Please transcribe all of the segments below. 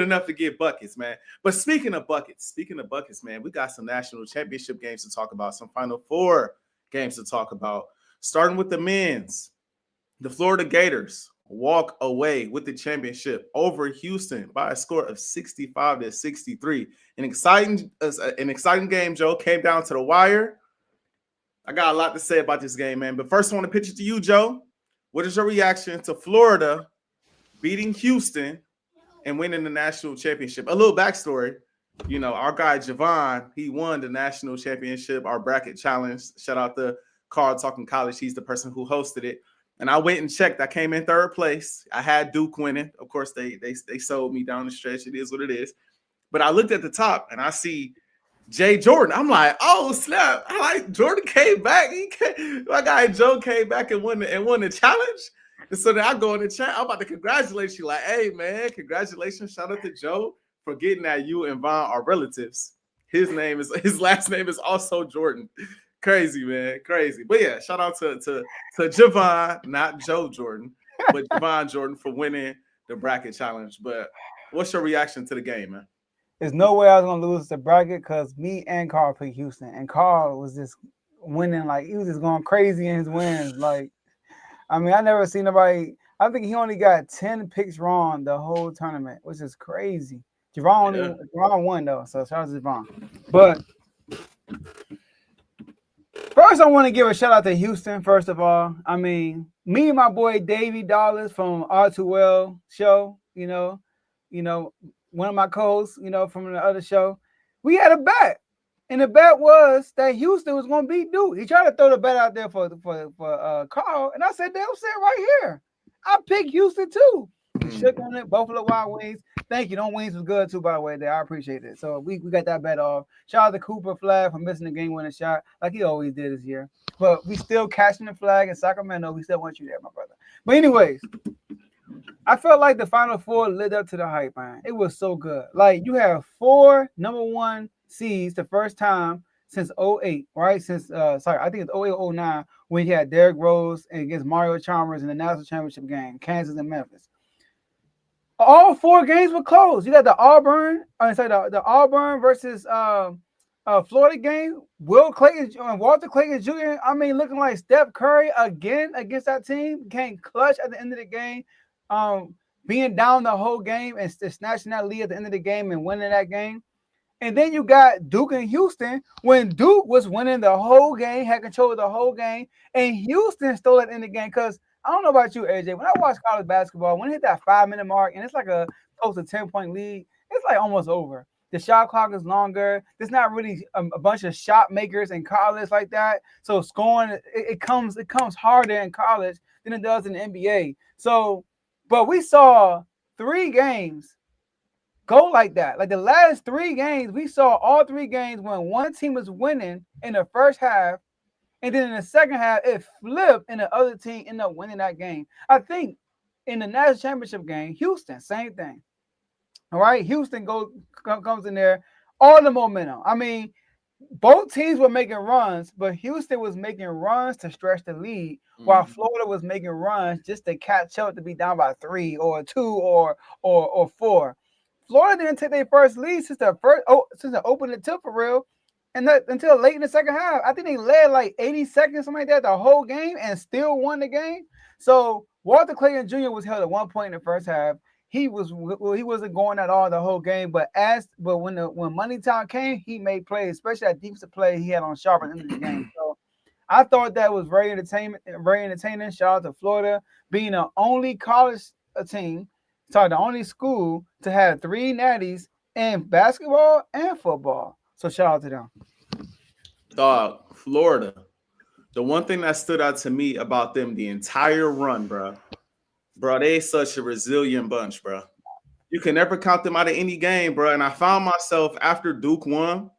enough to get buckets, man. But speaking of buckets, man, we got some national championship games to talk about, some Final Four games to talk about. Starting with the men's, the Florida Gators walk away with the championship over Houston by a score of 65-63. An exciting game, Joe. Came down to the wire. I got a lot to say about this game, man. But first, I want to pitch it to you, Joe. What is your reaction to Florida beating Houston and winning the national championship? A little backstory. Our guy Javon, he won the national championship, our bracket challenge. Shout out to Carl Talking College. He's the person who hosted it. And I went and checked. I came in third place. I had Duke winning. Of course, they sold me down the stretch. It is what it is. But I looked at the top and I see Jay Jordan. I'm like, oh snap! Jordan came back. My guy Joe came back and won the challenge. And so then I go in the chat. I'm about to congratulate you. Like, hey man, congratulations! Shout out to Joe for getting that. You and Von are relatives. His last name is also Jordan. Crazy, man. Crazy. But yeah, shout out to Javon, not Joe Jordan, but Javon Jordan for winning the bracket challenge. But what's your reaction to the game, man? There's no way I was gonna lose the bracket because me and Carl picked Houston, and Carl was just winning, like he was just going crazy in his wins. Like, I mean, I never seen nobody. I think he only got 10 picks wrong the whole tournament, which is crazy. Javon won though, so shout out to Javon. But first, I want to give a shout out to Houston. First of all, I mean, me and my boy Davey Dollars from R2L show, one of my co-hosts, from the other show, we had a bet, and the bet was that Houston was going to beat Duke. He tried to throw the bet out there for Carl, and I said, "They'll sit right here." I picked Houston too. Shook on it. Buffalo Wild Wings. Thank you. Them wings was good too, by the way. I appreciate it. So we got that bet off. Shout out to Cooper Flag for missing the game-winning shot, like he always did this year. But we still catching the flag in Sacramento. We still want you there, my brother. But anyways, I felt like the Final Four lived up to the hype, man. It was so good. Like, you have 4 number 1 seeds the first time since 08, right? Since I think it's 08 or 09 when you had Derrick Rose against Mario Chalmers in the national championship game, Kansas and Memphis. All 4 games were close. You got the Auburn versus Florida game. Walter Clayton Jr. I mean, looking like Steph Curry again against that team. Came clutch at the end of the game. Being down the whole game and snatching that lead at the end of the game and winning that game. And then you got Duke and Houston when Duke was winning the whole game, had control of the whole game, and Houston stole it in the game. Because I don't know about you, AJ, when I watch college basketball, when it hit that 5-minute mark and it's like a close to 10-point lead, it's like almost over. The shot clock is longer. There's not really a bunch of shot makers in college like that. So scoring, it comes harder in college than it does in the NBA. So, but we saw 3 games go like that. Like the last 3 games, we saw all 3 games when one team was winning in the first half, and then in the second half, it flipped, and the other team ended up winning that game. I think in the national championship game, Houston, same thing. All right, Houston comes in there, all the momentum. I mean, both teams were making runs, but Houston was making runs to stretch the lead, while Florida was making runs just to catch up to be down by 3 or 2 or 4. Florida didn't take their first lead since they opened it tip for real, and that until late in the second half. I think they led like 80 seconds, something like that, the whole game, and still won the game. So Walter Clayton Jr. was held at 1 point in the first half. He wasn't going at all the whole game, but when money time came, he made plays, especially that defensive play he had on Sharp at the end of the game. So I thought that was very entertaining. Shout out to Florida being the only college team. Sorry, the only school to have 3 natties in basketball and football. So shout out to them. Florida. The one thing that stood out to me about them the entire run, bro, they such a resilient bunch, bro. You can never count them out of any game, bro. And I found myself after Duke won,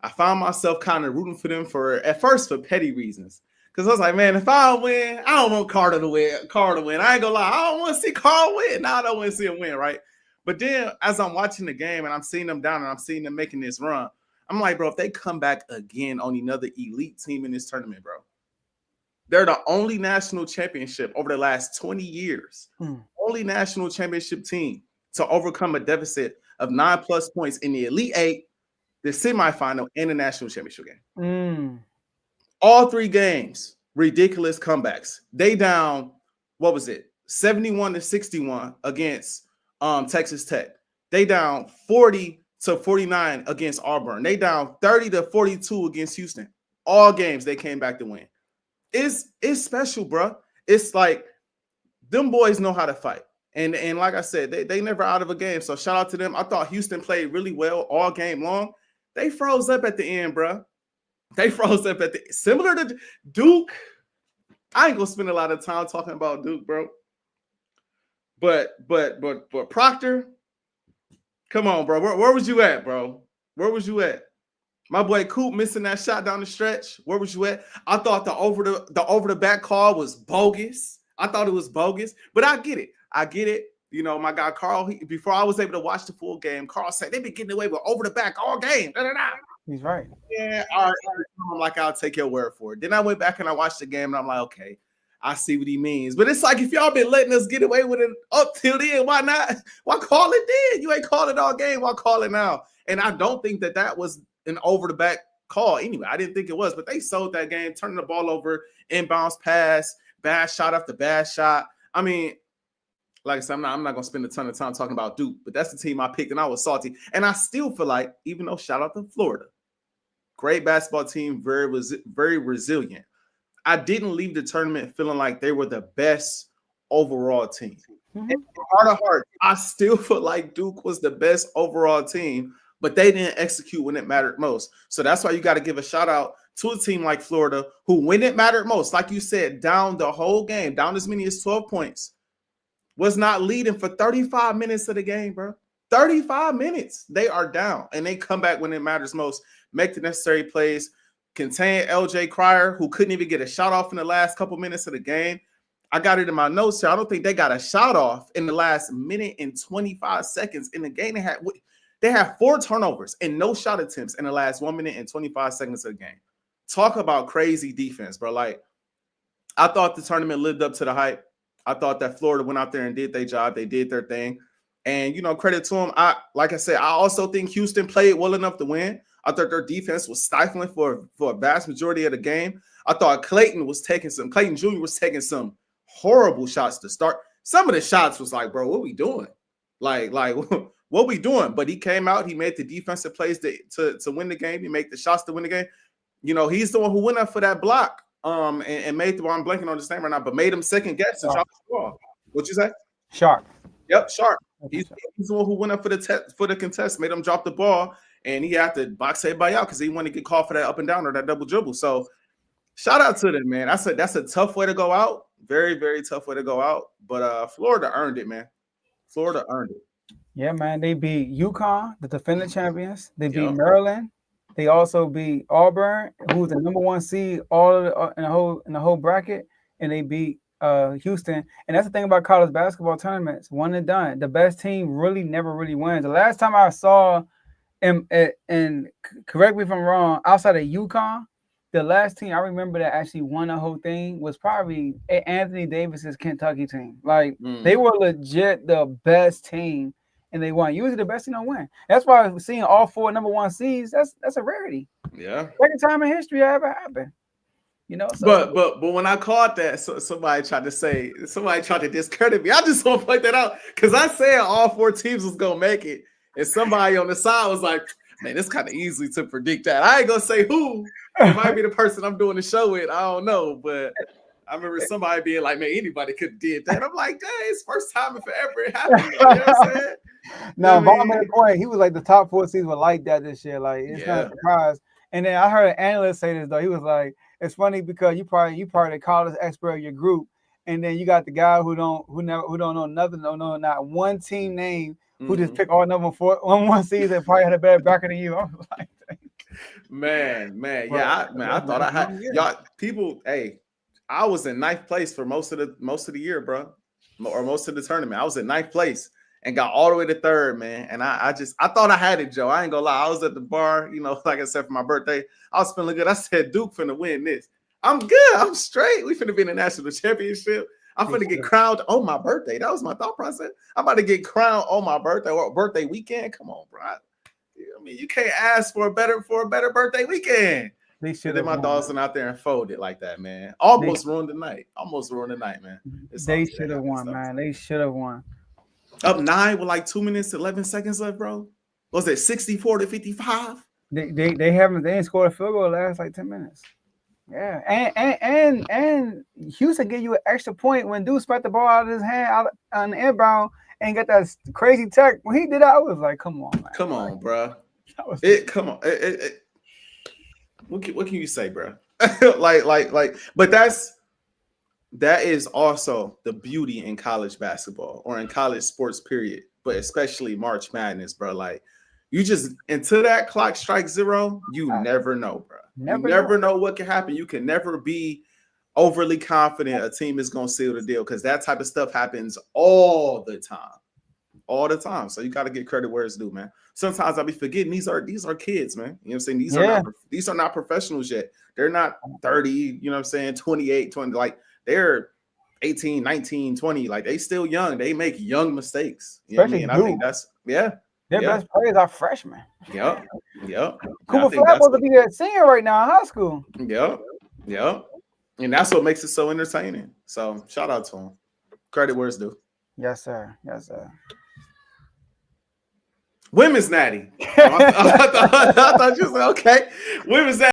I found myself kind of rooting for them at first for petty reasons. Because I was like, man, if I win, I don't want Carter to win. I ain't gonna lie. I don't want to see Carl win. I don't want to see him win, right? But then as I'm watching the game and I'm seeing them down and I'm seeing them making this run, I'm like, bro, if they come back again on another elite team in this tournament, bro, they're the only national championship over the last 20 years. Only national championship team to overcome a deficit of 9+ points in the Elite Eight, the semifinal, and the national championship game. All 3 games, ridiculous comebacks. They down, what was it, 71-61 against Texas Tech. They down 40-49 against Auburn. They down 30-42 against Houston. All games they came back to win. It's special, bro. It's like them boys know how to fight. And like I said, they never out of a game. So shout out to them. I thought Houston played really well all game long. They froze up at the end, bro. They froze up at the similar to Duke. I ain't gonna spend a lot of time talking about Duke, bro. But Proctor, come on, bro. Where was you at, bro? Where was you at? My boy Coop missing that shot down the stretch. Where was you at? I thought the over the back call was bogus. I thought it was bogus, but I get it. I get it. You know, my guy Carl, before I was able to watch the full game, Carl said they've been getting away with over the back all game. Da-da-da. He's right. Yeah, all right. I'm like, I'll take your word for it. Then I went back and I watched the game and I'm like, okay, I see what he means. But it's like, if y'all been letting us get away with it up till then, why not? Why call it then? You ain't called it all game. Why call it now? And I don't think that was an over the back call anyway. I didn't think it was, but they sold that game, turning the ball over, inbounds pass, bad shot after bad shot. I mean, like I said, I'm not going to spend a ton of time talking about Duke, but that's the team I picked, and I was salty. And I still feel like, even though shout out to Florida, great basketball team, very resilient, I didn't leave the tournament feeling like they were the best overall team. Mm-hmm. And heart of heart, I still feel like Duke was the best overall team, but they didn't execute when it mattered most. So that's why you got to give a shout out to a team like Florida, who, when it mattered most, like you said, down the whole game, down as many as 12 points, was not leading for 35 minutes of the game, bro. 35 minutes. They are down, and they come back when it matters most, make the necessary plays, contain LJ Cryer, who couldn't even get a shot off in the last couple minutes of the game. I got it in my notes here. I don't think they got a shot off in the last minute and 25 seconds in the game. They had 4 turnovers and no shot attempts in the last 1 minute and 25 seconds of the game. Talk about crazy defense, bro. Like, I thought the tournament lived up to the hype. I thought that Florida went out there and did their job. They did their thing. And, you know, credit to them. Like I said, I also think Houston played well enough to win. I thought their defense was stifling for a vast majority of the game. I thought Clayton Jr. was taking some horrible shots to start. Some of the shots was like, bro, what we doing? Like what we doing? But he came out. He made the defensive plays to win the game. He made the shots to win the game. You know, he's the one who went up for that block and made the – I'm blanking on his name right now, but made him second guess and drop the ball. What'd you say? Sharp. Yep, Sharp. He's the one who went up for the contest, made him drop the ball, and he had to box everybody out because he wanted to get called for that up and down or that double dribble. So shout out to them, man. That's a tough way to go out. Very, very tough way to go out. But Florida earned it, man. Florida earned it. Yeah, man. They beat UConn, the defending champions. They beat Maryland. They also beat Auburn, who's the number 1 seed in the whole bracket, and they beat Houston. And that's the thing about college basketball tournaments, one and done. The best team really never really wins. The last time I saw, and correct me if I'm wrong, outside of UConn, the last team I remember that actually won the whole thing was probably Anthony Davis's Kentucky team. Like, they were legit the best team, and they won. Usually the best team don't win. That's why seeing all 4 number 1 seeds, that's a rarity. Yeah. Second time in history that ever happened. You know, so. But when I caught that, somebody tried to discredit me. I just want to point that out because I said all 4 teams was gonna make it, and somebody on the side was like, "Man, it's kind of easy to predict that." I ain't gonna say who. It might be the person I'm doing the show with. I don't know, but I remember somebody being like, "Man, anybody could have did that." I'm like, "Dang, it's first time in forever it happened." You know what I'm saying? No, Bob made a point. He was like, the top 4 seeds were like that this year. Like, it's not a surprise. And then I heard an analyst say this though. He was like, "It's funny because you probably the college expert of your group, and then you got the guy who don't know nothing, don't know not one team name, who just pick all number 1 season and probably had a better bracket than you." I was like, man, I thought I had y'all people. Hey, I was in 9th place for most of the year, bro, or most of the tournament. I was in 9th place and got all the way to 3rd, man. And I thought I had it, Joe. I ain't gonna lie. I was at the bar, you know, like I said, for my birthday. I was feeling good. I said, Duke finna win this. I'm good. I'm straight. We finna be in the national championship. I'm finna get crowned on my birthday. That was my thought process. I'm about to get crowned on my birthday or birthday weekend. Come on, bro. I mean, you can't ask for a better birthday weekend. And then my dogs went out there and folded like that, man. Almost ruined the night. Man. They should have won, man. They should have won. Up 9 with like 2 minutes, 11 seconds left, bro. Was it 64-55? They ain't scored a field goal the last like 10 minutes. Yeah, and Houston give you an extra point when dude spat the ball out of his hand out on the inbound and got that crazy tech. When he did that, I was like, come on, man. Come on, bro. Come on. What can you say, bro? But that is also the beauty in college basketball or in college sports, period. But especially March Madness, bro. Like, you just until that clock strikes 0, you never know, bro. You never know what can happen. You can never be overly confident a team is gonna seal the deal because that type of stuff happens all the time. So you got to get credit where it's due, man. Sometimes I'll be forgetting these are kids, man. You know what I'm saying? These are not professionals yet. They're not 30, you know what I'm saying, 28, 20, like they're 18, 19, 20, like they still young. They make young mistakes. You know what I mean? I think that's their best players are freshmen. Yep. Cooper Flat supposed to be a senior right now in high school. Yep. And that's what makes it so entertaining. So shout out to him. Credit where it's due. Yes, sir. Women's natty. I thought you said okay. Women's natty.